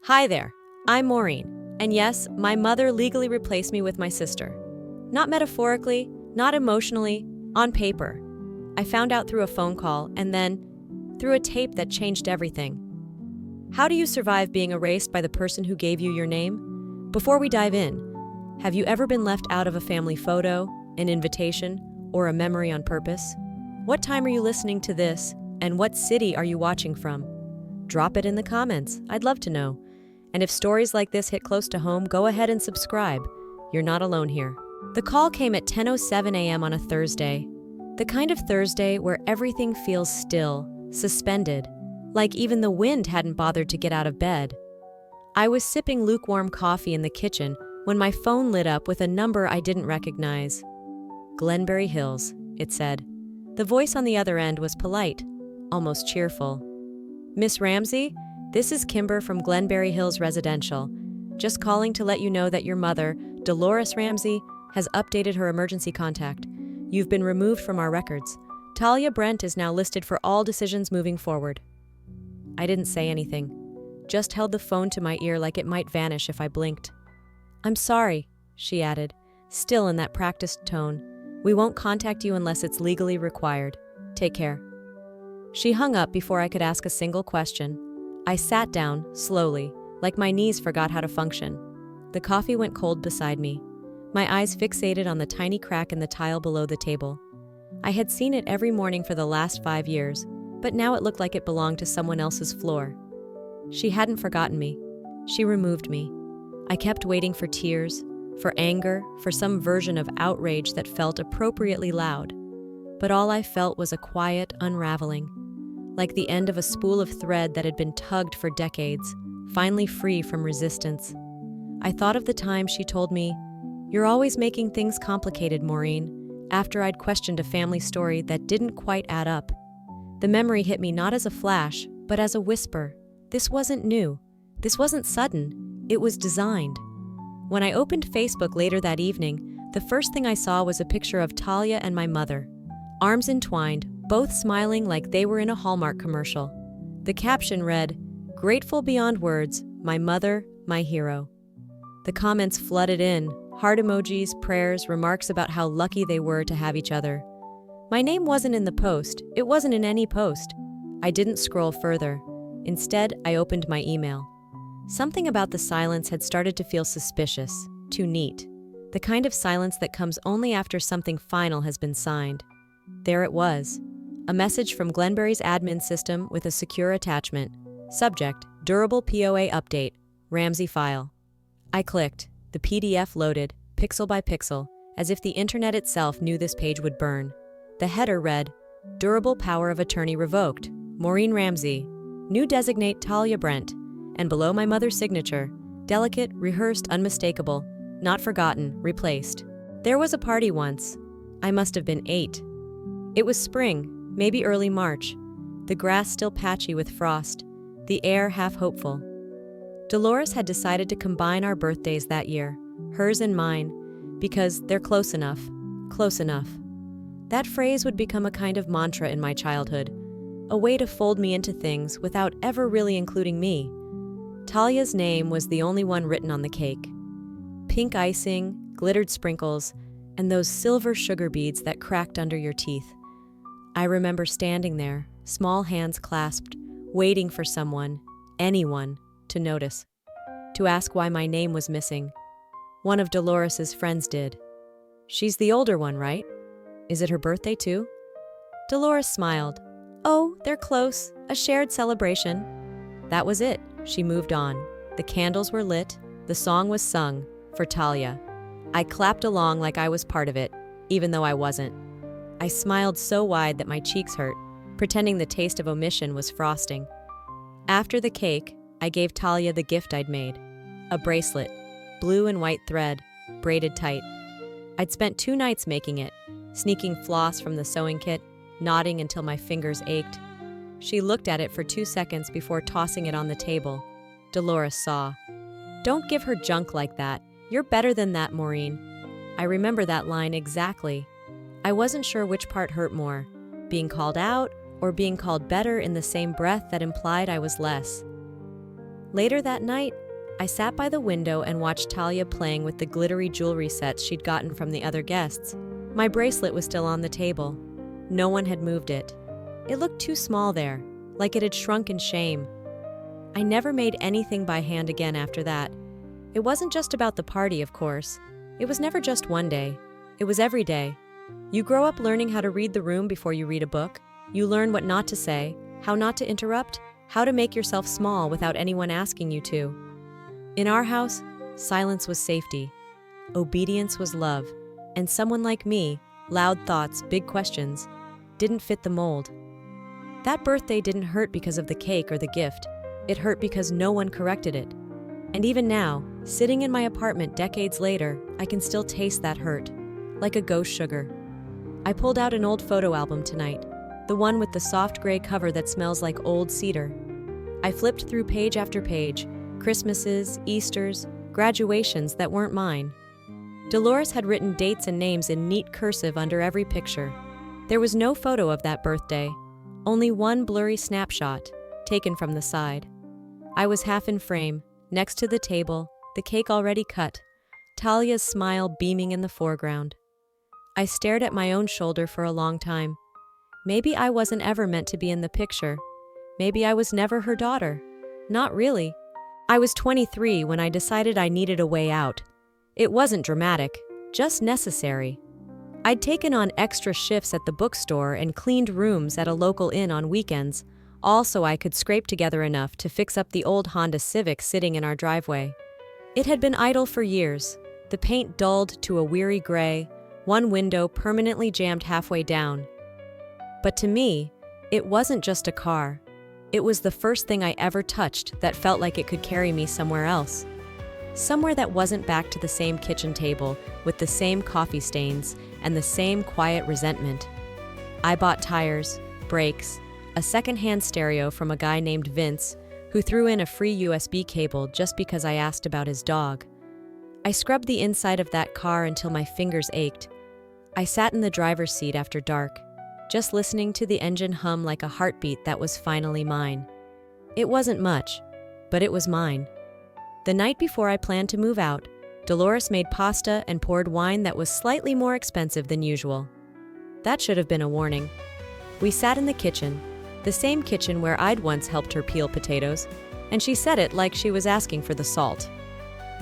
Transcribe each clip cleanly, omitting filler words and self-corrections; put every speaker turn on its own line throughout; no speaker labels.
Hi there, I'm Maureen, and yes, my mother legally replaced me with my sister. Not metaphorically, not emotionally, on paper. I found out through a phone call and then through a tape that changed everything. How do you survive being erased by the person who gave you your name? Before we dive in, have you ever been left out of a family photo, an invitation, or a memory on purpose? What time are you listening to this, and what city are you watching from? Drop it in the comments, I'd love to know. And if stories like this hit close to home, go ahead and subscribe. You're not alone here. The call came at 10:07 a.m. on a Thursday. The kind of Thursday where everything feels still, suspended, like even the wind hadn't bothered to get out of bed. I was sipping lukewarm coffee in the kitchen when my phone lit up with a number I didn't recognize. Glenberry Hills, it said. The voice on the other end was polite, almost cheerful. Miss Ramsey, this is Kimber from Glenberry Hills Residential. Just calling to let you know that your mother, Dolores Ramsey, has updated her emergency contact. You've been removed from our records. Talia Brent is now listed for all decisions moving forward. I didn't say anything, just held the phone to my ear like it might vanish if I blinked. I'm sorry, she added, still in that practiced tone. We won't contact you unless it's legally required. Take care. She hung up before I could ask a single question. I sat down, slowly, like my knees forgot how to function. The coffee went cold beside me, my eyes fixated on the tiny crack in the tile below the table. I had seen it every morning for the last 5 years, but now it looked like it belonged to someone else's floor. She hadn't forgotten me. She removed me. I kept waiting for tears, for anger, for some version of outrage that felt appropriately loud. But all I felt was a quiet unraveling, like the end of a spool of thread that had been tugged for decades, finally free from resistance. I thought of the time she told me, "You're always making things complicated, Maureen," after I'd questioned a family story that didn't quite add up. The memory hit me not as a flash, but as a whisper. This wasn't new. This wasn't sudden. It was designed. When I opened Facebook later that evening, the first thing I saw was a picture of Talia and my mother, arms entwined, both smiling like they were in a Hallmark commercial. The caption read, "Grateful beyond words, my mother, my hero." The comments flooded in, heart emojis, prayers, remarks about how lucky they were to have each other. My name wasn't in the post. It wasn't in any post. I didn't scroll further. Instead, I opened my email. Something about the silence had started to feel suspicious, too neat. The kind of silence that comes only after something final has been signed. There it was. A message from Glenberry's admin system with a secure attachment. Subject, Durable POA Update, Ramsey File. I clicked. The PDF loaded, pixel by pixel, as if the internet itself knew this page would burn. The header read, Durable Power of Attorney Revoked, Maureen Ramsey. New designate Talia Brent. And below my mother's signature, delicate, rehearsed, unmistakable, not forgotten, replaced. There was a party once. I must have been 8. It was spring, maybe early March, the grass still patchy with frost, the air half hopeful. Dolores had decided to combine our birthdays that year, hers and mine, because they're close enough, close enough. That phrase would become a kind of mantra in my childhood, a way to fold me into things without ever really including me. Talia's name was the only one written on the cake. Pink icing, glittered sprinkles, and those silver sugar beads that cracked under your teeth. I remember standing there, small hands clasped, waiting for someone, anyone, to notice, to ask why my name was missing. One of Dolores's friends did. She's the older one, right? Is it her birthday too? Dolores smiled. Oh, they're close, a shared celebration. That was it. She moved on. The candles were lit, the song was sung, for Talia. I clapped along like I was part of it, even though I wasn't. I smiled so wide that my cheeks hurt, pretending the taste of omission was frosting. After the cake, I gave Talia the gift I'd made. A bracelet, blue and white thread, braided tight. I'd spent 2 nights making it, sneaking floss from the sewing kit, nodding until my fingers ached. She looked at it for 2 seconds before tossing it on the table. Dolores saw. Don't give her junk like that. You're better than that, Maureen. I remember that line exactly. I wasn't sure which part hurt more, being called out or being called better in the same breath that implied I was less. Later that night, I sat by the window and watched Talia playing with the glittery jewelry sets she'd gotten from the other guests. My bracelet was still on the table. No one had moved it. It looked too small there, like it had shrunk in shame. I never made anything by hand again after that. It wasn't just about the party, of course. It was never just one day. It was every day. You grow up learning how to read the room before you read a book. You learn what not to say, how not to interrupt, how to make yourself small without anyone asking you to. In our house, silence was safety. Obedience was love. And someone like me, loud thoughts, big questions, didn't fit the mold. That birthday didn't hurt because of the cake or the gift. It hurt because no one corrected it. And even now, sitting in my apartment decades later, I can still taste that hurt, like a ghost sugar. I pulled out an old photo album tonight, the one with the soft gray cover that smells like old cedar. I flipped through page after page, Christmases, Easters, graduations that weren't mine. Dolores had written dates and names in neat cursive under every picture. There was no photo of that birthday, only one blurry snapshot, taken from the side. I was half in frame, next to the table, the cake already cut, Talia's smile beaming in the foreground. I stared at my own shoulder for a long time. Maybe I wasn't ever meant to be in the picture. Maybe I was never her daughter. Not really. I was 23 when I decided I needed a way out. It wasn't dramatic, just necessary. I'd taken on extra shifts at the bookstore and cleaned rooms at a local inn on weekends, all so I could scrape together enough to fix up the old Honda Civic sitting in our driveway. It had been idle for years, the paint dulled to a weary gray, one window permanently jammed halfway down. But to me, it wasn't just a car. It was the first thing I ever touched that felt like it could carry me somewhere else. Somewhere that wasn't back to the same kitchen table with the same coffee stains and the same quiet resentment. I bought tires, brakes, a secondhand stereo from a guy named Vince who threw in a free USB cable just because I asked about his dog. I scrubbed the inside of that car until my fingers ached. I sat in the driver's seat after dark, just listening to the engine hum like a heartbeat that was finally mine. It wasn't much, but it was mine. The night before I planned to move out, Dolores made pasta and poured wine that was slightly more expensive than usual. That should have been a warning. We sat in the kitchen, the same kitchen where I'd once helped her peel potatoes, and she said it like she was asking for the salt.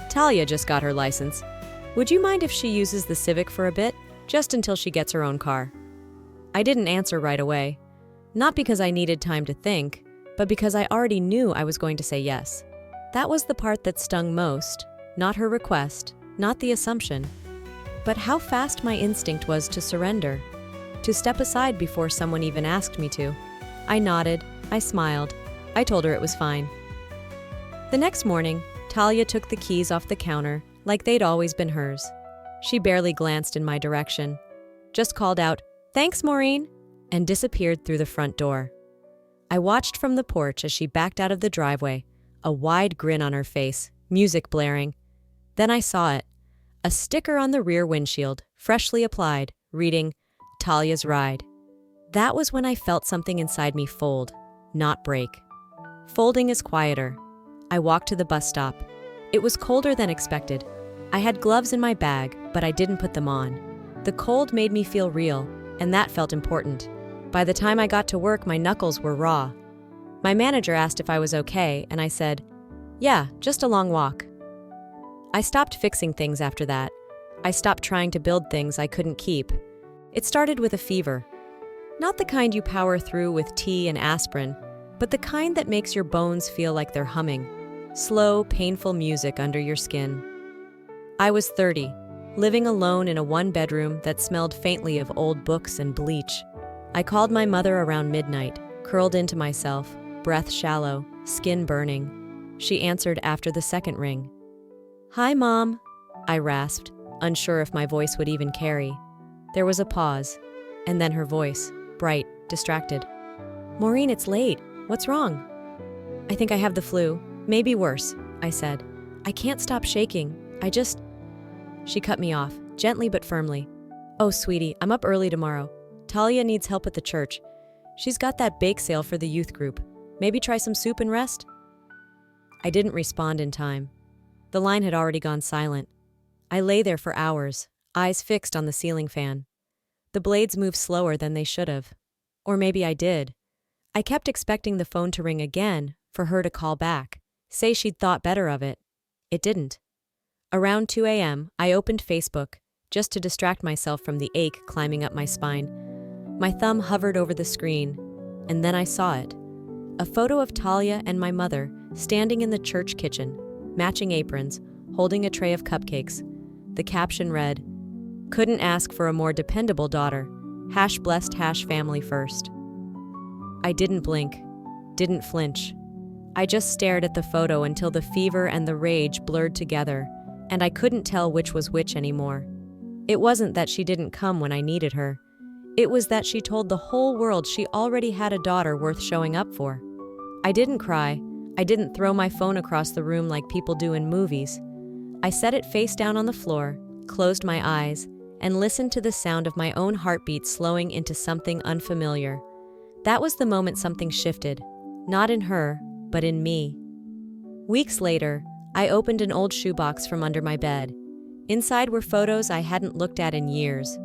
Talia just got her license. Would you mind if she uses the Civic for a bit, just until she gets her own car? I didn't answer right away, not because I needed time to think, but because I already knew I was going to say yes. That was the part that stung most, not her request, not the assumption, but how fast my instinct was to surrender, to step aside before someone even asked me to. I nodded, I smiled, I told her it was fine. The next morning, Talia took the keys off the counter like they'd always been hers. She barely glanced in my direction, just called out, "Thanks, Maureen," and disappeared through the front door. I watched from the porch as she backed out of the driveway, a wide grin on her face, music blaring. Then I saw it, a sticker on the rear windshield, freshly applied, reading, "Talia's Ride." That was when I felt something inside me fold, not break. Folding is quieter. I walked to the bus stop. It was colder than expected. I had gloves in my bag, but I didn't put them on. The cold made me feel real, and that felt important. By the time I got to work, my knuckles were raw. My manager asked if I was okay, and I said, "Yeah, just a long walk." I stopped fixing things after that. I stopped trying to build things I couldn't keep. It started with a fever. Not the kind you power through with tea and aspirin, but the kind that makes your bones feel like they're humming. Slow, painful music under your skin. I was 30, living alone in a one-bedroom that smelled faintly of old books and bleach. I called my mother around midnight, curled into myself, breath shallow, skin burning. She answered after the second ring. "Hi, Mom," I rasped, unsure if my voice would even carry. There was a pause, and then her voice, bright, distracted. "Maureen, it's late. What's wrong?" "I think I have the flu. Maybe worse," I said. "I can't stop shaking. She cut me off, gently but firmly. "Oh, sweetie, I'm up early tomorrow. Talia needs help at the church. She's got that bake sale for the youth group. Maybe try some soup and rest?" I didn't respond in time. The line had already gone silent. I lay there for hours, eyes fixed on the ceiling fan. The blades moved slower than they should have. Or maybe I did. I kept expecting the phone to ring again, for her to call back, say she'd thought better of it. It didn't. Around 2 a.m., I opened Facebook, just to distract myself from the ache climbing up my spine. My thumb hovered over the screen, and then I saw it. A photo of Talia and my mother standing in the church kitchen, matching aprons, holding a tray of cupcakes. The caption read, "Couldn't ask for a more dependable daughter. #blessed #family first." I didn't blink, didn't flinch. I just stared at the photo until the fever and the rage blurred together, and I couldn't tell which was which anymore. It wasn't that she didn't come when I needed her. It was that she told the whole world she already had a daughter worth showing up for. I didn't cry. I didn't throw my phone across the room like people do in movies. I set it face down on the floor, closed my eyes, and listened to the sound of my own heartbeat slowing into something unfamiliar. That was the moment something shifted, not in her, but in me. Weeks later, I opened an old shoebox from under my bed. Inside were photos I hadn't looked at in years.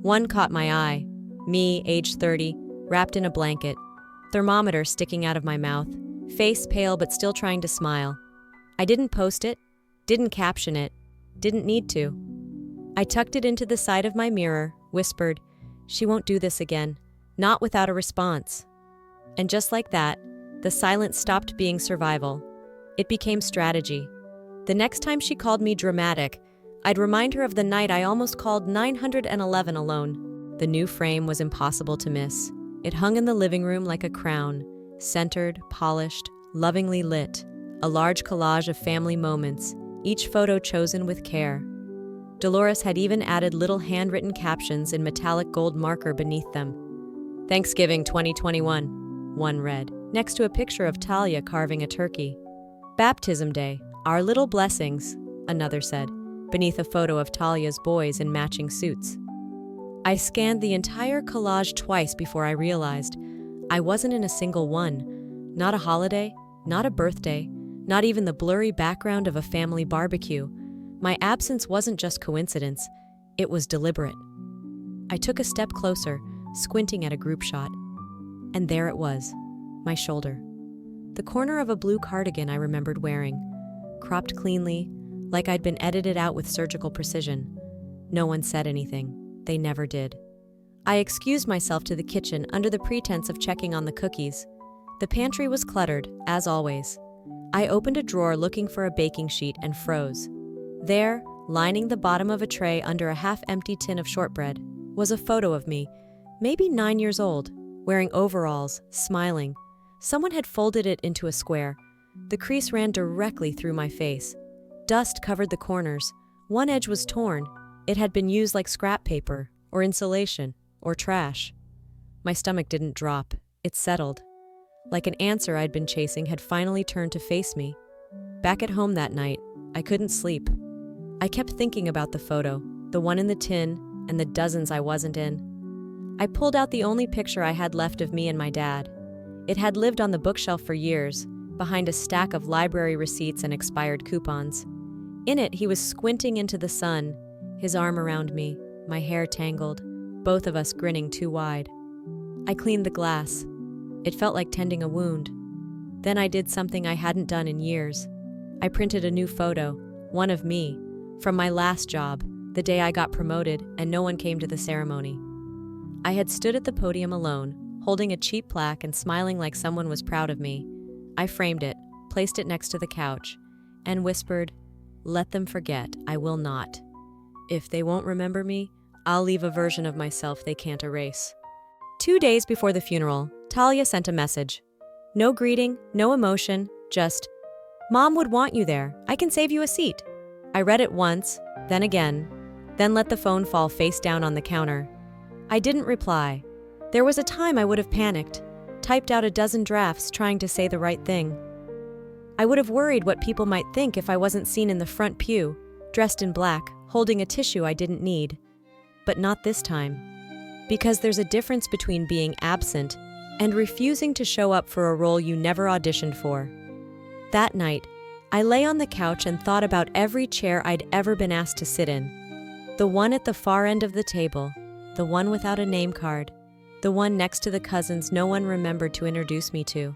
One caught my eye, me, age 30, wrapped in a blanket, thermometer sticking out of my mouth, face pale but still trying to smile. I didn't post it, didn't caption it, didn't need to. I tucked it into the side of my mirror, whispered, "She won't do this again," not without a response. And just like that, the silence stopped being survival. It became strategy. The next time she called me dramatic, I'd remind her of the night I almost called 911 alone. The new frame was impossible to miss. It hung in the living room like a crown, centered, polished, lovingly lit, a large collage of family moments, each photo chosen with care. Dolores had even added little handwritten captions in metallic gold marker beneath them. "Thanksgiving 2021, one read, next to a picture of Talia carving a turkey. "Baptism Day, our little blessings," another said, beneath a photo of Talia's boys in matching suits. I scanned the entire collage twice before I realized I wasn't in a single one. Not a holiday, not a birthday, not even the blurry background of a family barbecue. My absence wasn't just coincidence, it was deliberate. I took a step closer, squinting at a group shot. And there it was, my shoulder. The corner of a blue cardigan I remembered wearing, cropped cleanly, like I'd been edited out with surgical precision. No one said anything. They never did. I excused myself to the kitchen under the pretense of checking on the cookies. The pantry was cluttered, as always. I opened a drawer looking for a baking sheet and froze. There, lining the bottom of a tray under a half-empty tin of shortbread, was a photo of me, maybe 9 years old, wearing overalls, smiling. Someone had folded it into a square. The crease ran directly through my face. Dust covered the corners. One edge was torn. It had been used like scrap paper, or insulation, or trash. My stomach didn't drop. It settled. Like an answer I'd been chasing had finally turned to face me. Back at home that night, I couldn't sleep. I kept thinking about the photo, the one in the tin, and the dozens I wasn't in. I pulled out the only picture I had left of me and my dad. It had lived on the bookshelf for years, behind a stack of library receipts and expired coupons. In it, he was squinting into the sun, his arm around me, my hair tangled, both of us grinning too wide. I cleaned the glass. It felt like tending a wound. Then I did something I hadn't done in years. I printed a new photo, one of me, from my last job, the day I got promoted and no one came to the ceremony. I had stood at the podium alone, holding a cheap plaque and smiling like someone was proud of me. I framed it, placed it next to the couch, and whispered, "Let them forget, I will not. If they won't remember me, I'll leave a version of myself they can't erase." 2 days before the funeral, Talia sent a message. No greeting, no emotion, just, "Mom would want you there. I can save you a seat." I read it once, then again, then let the phone fall face down on the counter. I didn't reply. There was a time I would have panicked, typed out a dozen drafts trying to say the right thing. I would have worried what people might think if I wasn't seen in the front pew, dressed in black, holding a tissue I didn't need. But not this time. Because there's a difference between being absent and refusing to show up for a role you never auditioned for. That night, I lay on the couch and thought about every chair I'd ever been asked to sit in. The one at the far end of the table, the one without a name card, the one next to the cousins no one remembered to introduce me to.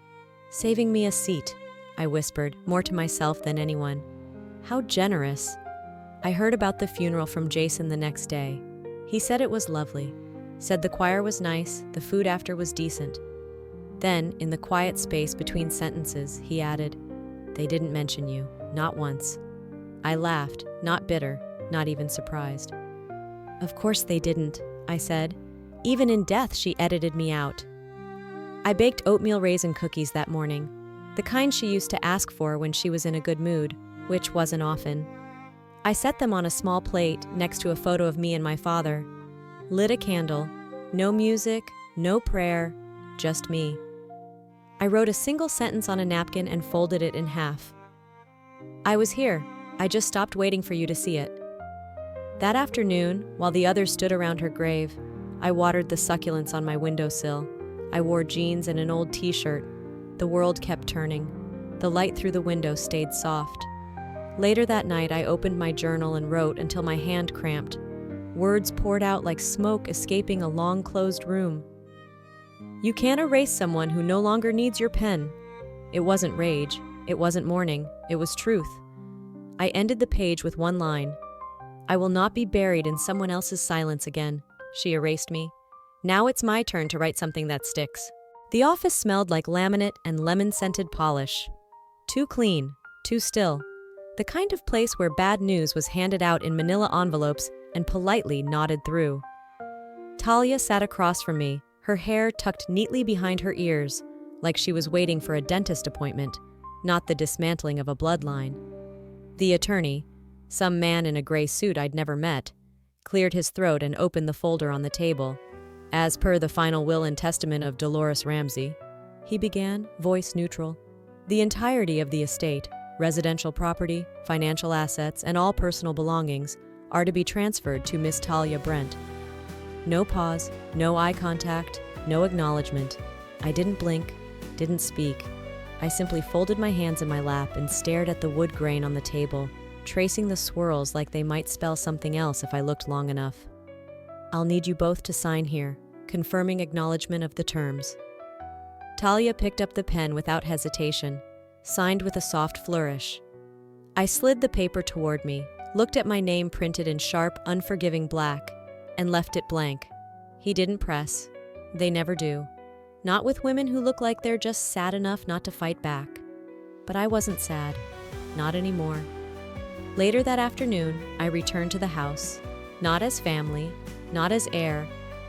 "Saving me a seat," I whispered, more to myself than anyone. How generous. I heard about the funeral from Jason the next day. He said it was lovely, said the choir was nice, the food after was decent. Then, in the quiet space between sentences, he added, "They didn't mention you, not once." I laughed, not bitter, not even surprised. "Of course they didn't," I said. "Even in death, she edited me out." I baked oatmeal raisin cookies that morning, the kind she used to ask for when she was in a good mood, which wasn't often. I set them on a small plate next to a photo of me and my father, lit a candle, no music, no prayer, just me. I wrote a single sentence on a napkin and folded it in half. "I was here. I just stopped waiting for you to see it." That afternoon, while the others stood around her grave, I watered the succulents on my windowsill. I wore jeans and an old t-shirt. The world kept turning. The light through the window stayed soft. Later that night, I opened my journal and wrote until my hand cramped. Words poured out like smoke escaping a long-closed room. You can't erase someone who no longer needs your pen. It wasn't rage. It wasn't mourning. It was truth. I ended the page with one line. "I will not be buried in someone else's silence again." She erased me. Now it's my turn to write something that sticks. The office smelled like laminate and lemon-scented polish. Too clean, too still. The kind of place where bad news was handed out in manila envelopes and politely nodded through. Talia sat across from me, her hair tucked neatly behind her ears, like she was waiting for a dentist appointment, not the dismantling of a bloodline. The attorney, some man in a gray suit I'd never met, cleared his throat and opened the folder on the table. "As per the final will and testament of Dolores Ramsey," he began, voice neutral, "the entirety of the estate, residential property, financial assets, and all personal belongings are to be transferred to Miss Talia Brent." No pause, no eye contact, no acknowledgement. I didn't blink, didn't speak. I simply folded my hands in my lap and stared at the wood grain on the table, tracing the swirls like they might spell something else if I looked long enough. "I'll need you both to sign here, confirming acknowledgement of the terms." Talia picked up the pen without hesitation, signed with a soft flourish. I slid the paper toward me, looked at my name printed in sharp, unforgiving black, and left it blank. He didn't press. They never do. Not with women who look like they're just sad enough not to fight back. But I wasn't sad. Not anymore. Later that afternoon, I returned to the house, not as family, not as heir,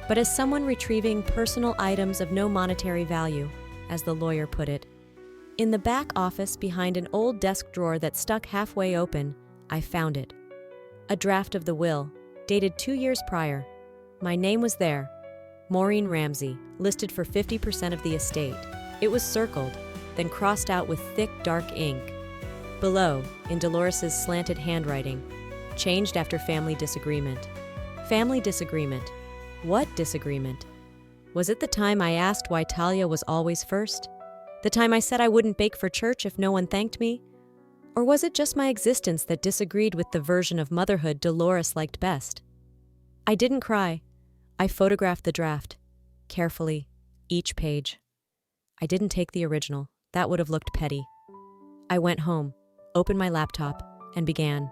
but as someone retrieving personal items of no monetary value, as the lawyer put it. In the back office behind an old desk drawer that stuck halfway open, I found it. A draft of the will, dated 2 years prior. My name was there, Maureen Ramsey, listed for 50% of the estate. It was circled, then crossed out with thick, dark ink. Below, in Dolores's slanted handwriting, changed after family disagreement. Family disagreement. What disagreement? Was it the time I asked why Talia was always first? The time I said I wouldn't bake for church if no one thanked me? Or was it just my existence that disagreed with the version of motherhood Dolores liked best? I didn't cry. I photographed the draft. Carefully, each page. I didn't take the original. That would have looked petty. I went home, opened my laptop, and began.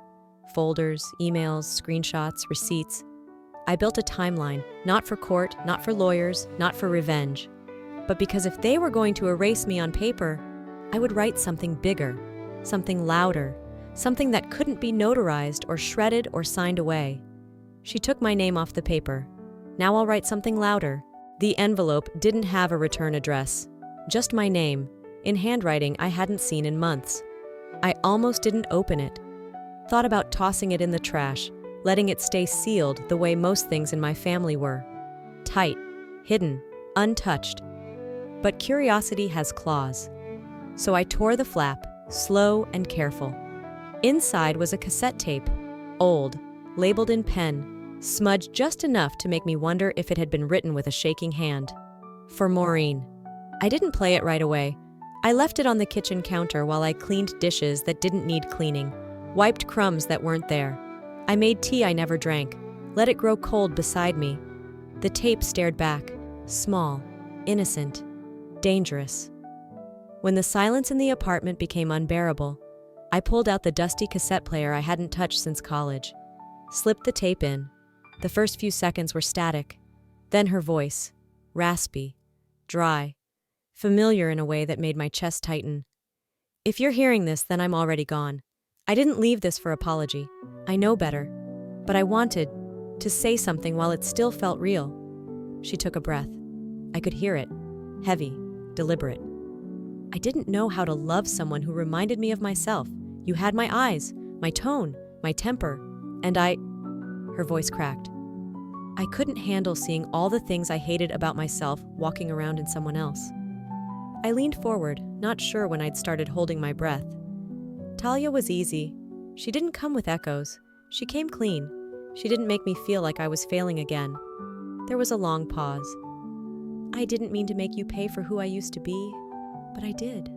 Folders, emails, screenshots, receipts. I built a timeline, not for court, not for lawyers, not for revenge. But because if they were going to erase me on paper, I would write something bigger, something louder, something that couldn't be notarized or shredded or signed away. She took my name off the paper. Now I'll write something louder. The envelope didn't have a return address, just my name, in handwriting I hadn't seen in months. I almost didn't open it. Thought about tossing it in the trash, letting it stay sealed the way most things in my family were. Tight, hidden, untouched. But curiosity has claws. So I tore the flap, slow and careful. Inside was a cassette tape, old, labeled in pen, smudged just enough to make me wonder if it had been written with a shaking hand. For Maureen. I didn't play it right away. I left it on the kitchen counter while I cleaned dishes that didn't need cleaning, wiped crumbs that weren't there. I made tea I never drank, let it grow cold beside me. The tape stared back, small, innocent, dangerous. When the silence in the apartment became unbearable, I pulled out the dusty cassette player I hadn't touched since college, slipped the tape in. The first few seconds were static. Then her voice, raspy, dry, familiar in a way that made my chest tighten. If you're hearing this, then I'm already gone. I didn't leave this for apology. I know better. But I wanted to say something while it still felt real. She took a breath. I could hear it, heavy, deliberate. I didn't know how to love someone who reminded me of myself. You had my eyes, my tone, my temper, and her voice cracked. I couldn't handle seeing all the things I hated about myself walking around in someone else. I leaned forward, not sure when I'd started holding my breath. Talia was easy. She didn't come with echoes. She came clean. She didn't make me feel like I was failing again. There was a long pause. I didn't mean to make you pay for who I used to be, but I did.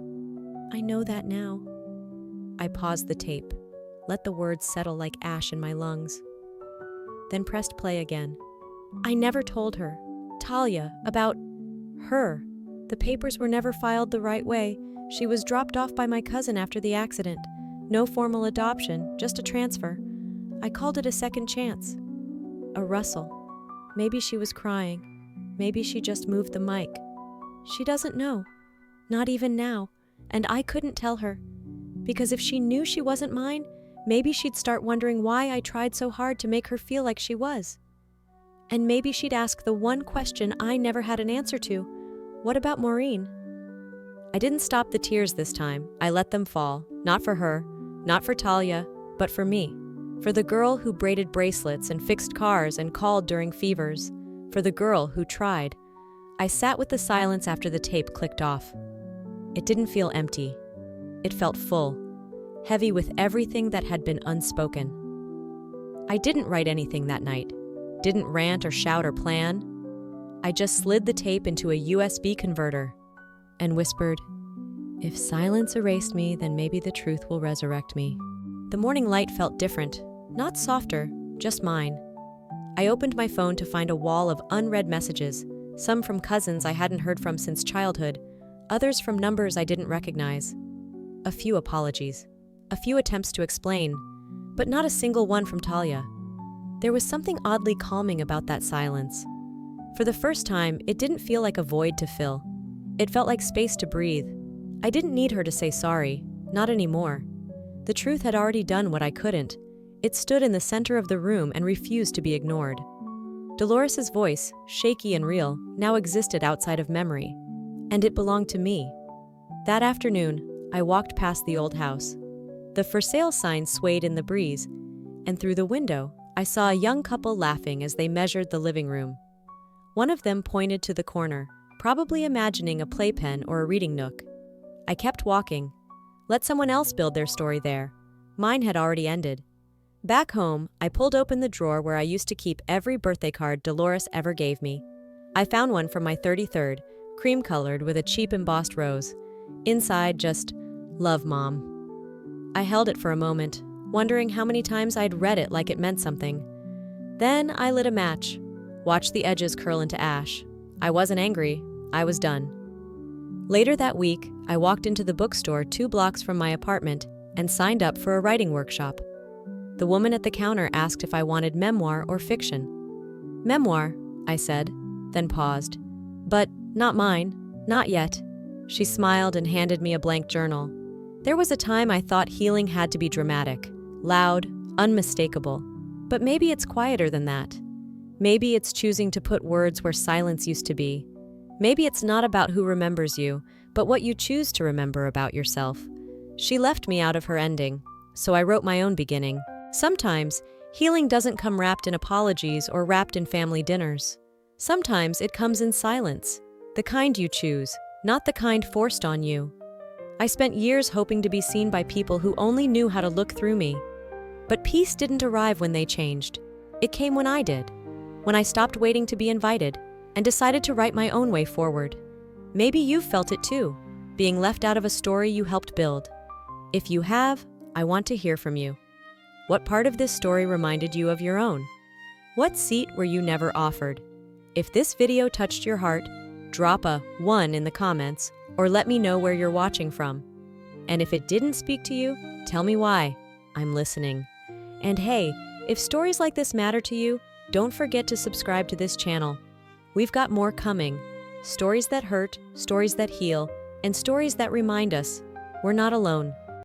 I know that now. I paused the tape, let the words settle like ash in my lungs, then pressed play again. I never told her, Talia, about her. The papers were never filed the right way. She was dropped off by my cousin after the accident. No formal adoption, just a transfer. I called it a second chance. A rustle. Maybe she was crying. Maybe she just moved the mic. She doesn't know. Not even now. And I couldn't tell her. Because if she knew she wasn't mine, maybe she'd start wondering why I tried so hard to make her feel like she was. And maybe she'd ask the one question I never had an answer to. What about Maureen? I didn't stop the tears this time. I let them fall. Not for her, not for Talia, but for me. For the girl who braided bracelets and fixed cars and called during fevers. For the girl who tried. I sat with the silence after the tape clicked off. It didn't feel empty. It felt full, heavy with everything that had been unspoken. I didn't write anything that night. Didn't rant or shout or plan. I just slid the tape into a USB converter and whispered, if silence erased me, then maybe the truth will resurrect me. The morning light felt different, not softer, just mine. I opened my phone to find a wall of unread messages, some from cousins I hadn't heard from since childhood, others from numbers I didn't recognize. A few apologies, a few attempts to explain, but not a single one from Talia. There was something oddly calming about that silence. For the first time, it didn't feel like a void to fill. It felt like space to breathe. I didn't need her to say sorry, not anymore. The truth had already done what I couldn't. It stood in the center of the room and refused to be ignored. Dolores's voice, shaky and real, now existed outside of memory. And it belonged to me. That afternoon, I walked past the old house. The for sale sign swayed in the breeze, and through the window, I saw a young couple laughing as they measured the living room. One of them pointed to the corner, probably imagining a playpen or a reading nook. I kept walking. Let someone else build their story there. Mine had already ended. Back home, I pulled open the drawer where I used to keep every birthday card Dolores ever gave me. I found one from my 33rd, cream-colored with a cheap embossed rose. Inside, just, love, Mom. I held it for a moment, wondering how many times I'd read it like it meant something. Then I lit a match, watched the edges curl into ash. I wasn't angry. I was done. Later that week, I walked into the bookstore 2 blocks from my apartment and signed up for a writing workshop. The woman at the counter asked if I wanted memoir or fiction. Memoir, I said, then paused. But not mine, not yet. She smiled and handed me a blank journal. There was a time I thought healing had to be dramatic, loud, unmistakable. But maybe it's quieter than that. Maybe it's choosing to put words where silence used to be. Maybe it's not about who remembers you, but what you choose to remember about yourself. She left me out of her ending, so I wrote my own beginning. Sometimes, healing doesn't come wrapped in apologies or wrapped in family dinners. Sometimes it comes in silence, the kind you choose, not the kind forced on you. I spent years hoping to be seen by people who only knew how to look through me. But peace didn't arrive when they changed. It came when I did. When I stopped waiting to be invited and decided to write my own way forward. Maybe you've felt it too, being left out of a story you helped build? If you have, I want to hear from you. What part of this story reminded you of your own? What seat were you never offered? If this video touched your heart, drop a 1 in the comments or let me know where you're watching from. And if it didn't speak to you, tell me why. I'm listening. And hey, if stories like this matter to you, don't forget to subscribe to this channel. We've got more coming. Stories that hurt, stories that heal, and stories that remind us we're not alone.